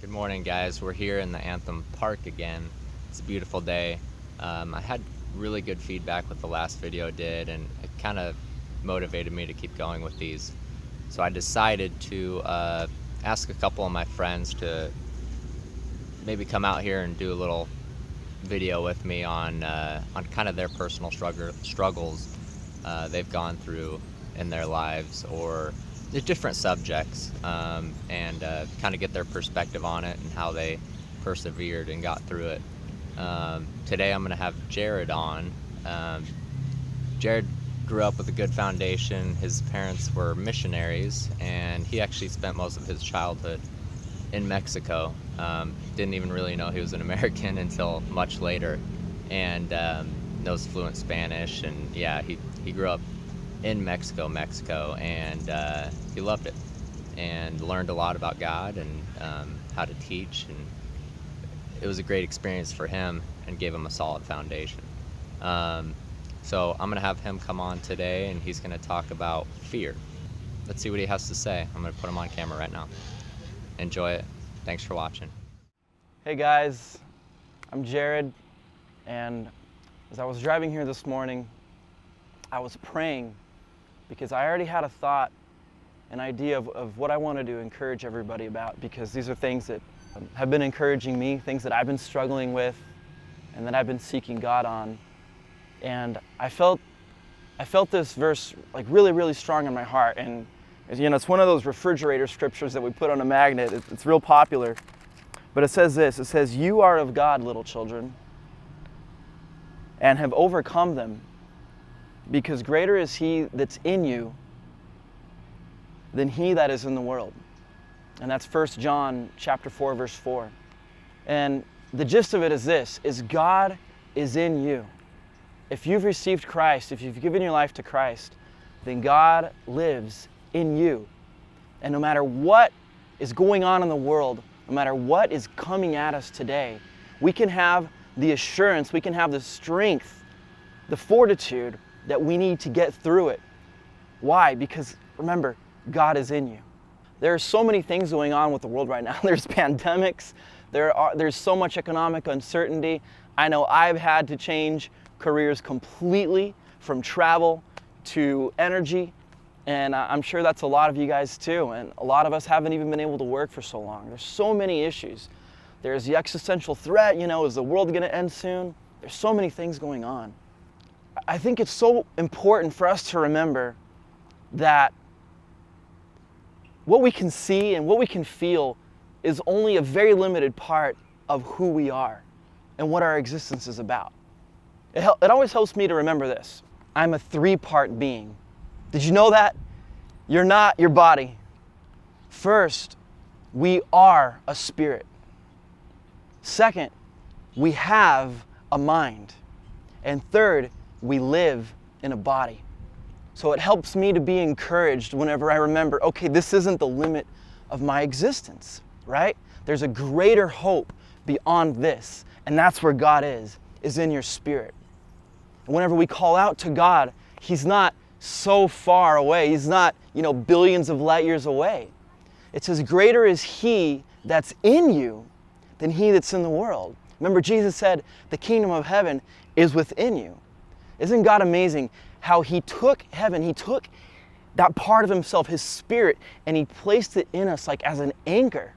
Good morning, guys. We're here in the Anthem Park again. It's a beautiful day. I had really good feedback with the last video I did, and it kind of motivated me to keep going with these. So I decided to ask a couple of my friends to maybe come out here and do a little video with me on kind of their personal struggles they've gone through in their lives, or the different subjects, and kind of get their perspective on it and how they persevered and got through it. Today I'm going to have Jared on. Jared grew up with a good foundation. His parents were missionaries, and he actually spent most of his childhood in Mexico. Didn't even really know he was an American until much later, and knows fluent Spanish. And yeah, he grew up in Mexico, and he loved it and learned a lot about God and how to teach, and it was a great experience for him and gave him a solid foundation. So I'm gonna have him come on today, and he's gonna talk about fear. Let's see what he has to say. I'm gonna put him on camera right now. Enjoy it. Thanks for watching. Hey guys, I'm Jared, and as I was driving here this morning, I was praying because I already had a thought, an idea of what I wanted to encourage everybody about, because these are things that have been encouraging me, things that I've been struggling with and that I've been seeking God on. And I felt this verse like really strong in my heart. And you know, it's one of those refrigerator scriptures that we put on a magnet. It's real popular. But it says this, it says, "You are of God, little children, and have overcome them, because greater is he that's in you than he that is in the world." And that's 1 John chapter 4, verse 4. And the gist of it is this, is God is in you. If you've received Christ, if you've given your life to Christ, then God lives in you. And no matter what is going on in the world, no matter what is coming at us today, we can have the assurance, we can have the strength, the fortitude that we need to get through it. Why? Because remember, God is in you. There are so many things going on with the world right now. There's pandemics, there's so much economic uncertainty. I know I've had to change careers completely, from travel to energy, and I'm sure that's a lot of you guys too. And a lot of us haven't even been able to work for so long. There's so many issues. There's the existential threat, you know, is the world going to end soon? There's so many things going on. I think it's so important for us to remember that what we can see and what we can feel is only a very limited part of who we are and what our existence is about. It always helps me to remember this. I'm a 3-part being. Did you know that? You're not your body. First, we are a spirit. Second, we have a mind. And third, we live in a body. So it helps me to be encouraged whenever I remember, okay, this isn't the limit of my existence, right? There's a greater hope beyond this, and that's where God is in your spirit. And whenever we call out to God, He's not so far away. He's not, billions of light years away. It says, greater is He that's in you than he that's in the world. Remember, Jesus said, the kingdom of heaven is within you. Isn't God amazing how He took heaven, He took that part of Himself, His Spirit, and He placed it in us like as an anchor,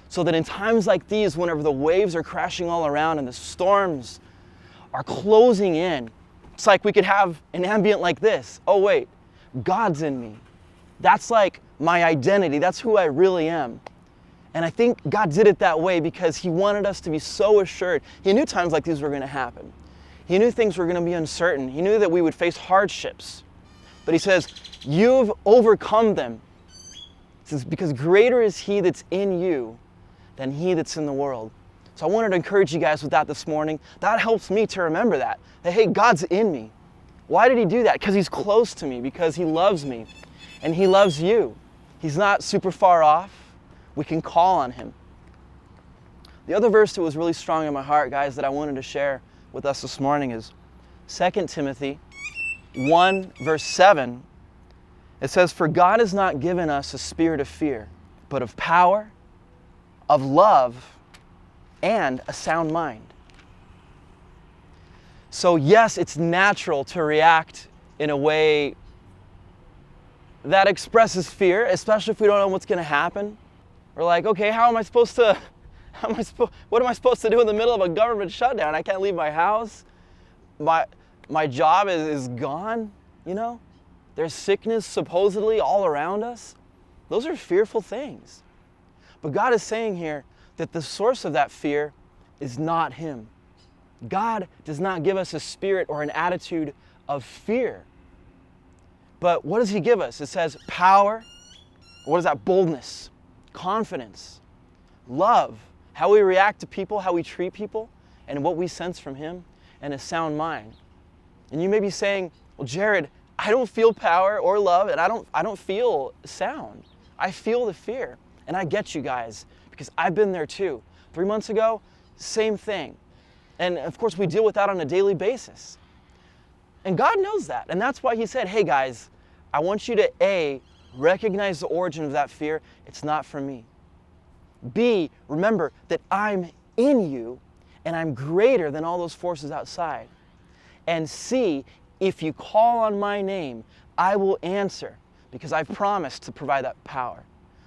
so that in times like these, whenever the waves are crashing all around and the storms are closing in, it's like we could have an ambient like this. Oh wait, God's in me. That's like my identity. That's who I really am. And I think God did it that way because He wanted us to be so assured. He knew times like these were going to happen. He knew things were going to be uncertain. He knew that we would face hardships. But He says, you've overcome them. He says, because greater is He that's in you than he that's in the world. So I wanted to encourage you guys with that this morning. That helps me to remember that hey, God's in me. Why did He do that? Because He's close to me, because He loves me, and He loves you. He's not super far off. We can call on Him. The other verse that was really strong in my heart, guys, that I wanted to share with us this morning is 2 Timothy 1, verse 7. It says, for God has not given us a spirit of fear, but of power, of love and a sound mind. So yes, it's natural to react in a way that expresses fear, especially if we don't know what's going to happen. We're like, okay, what am I supposed to do in the middle of a government shutdown? I can't leave my house. My job is gone, you know? There's sickness supposedly all around us. Those are fearful things. But God is saying here that the source of that fear is not Him. God does not give us a spirit or an attitude of fear. But what does He give us? It says power. What is that? Boldness, confidence, love, how we react to people, how we treat people, and what we sense from Him, and a sound mind. And you may be saying, well, Jared, I don't feel power or love, and I don't feel sound. I feel the fear. And I get you guys, because I've been there too. 3 months ago, same thing. And of course, we deal with that on a daily basis. And God knows that. And that's why He said, hey guys, I want you to A, recognize the origin of that fear. It's not from me. B, remember that I'm in you and I'm greater than all those forces outside. And C, if you call on my name, I will answer, because I've promised to provide that power.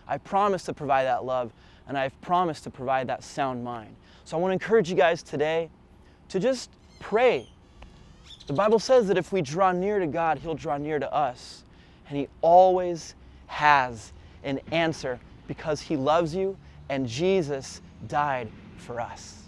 I promised to provide that love, and I've promised to provide that sound mind. So I want to encourage you guys today to just pray. The Bible says that if we draw near to God, He'll draw near to us. And He always has an answer, because He loves you and Jesus died for us.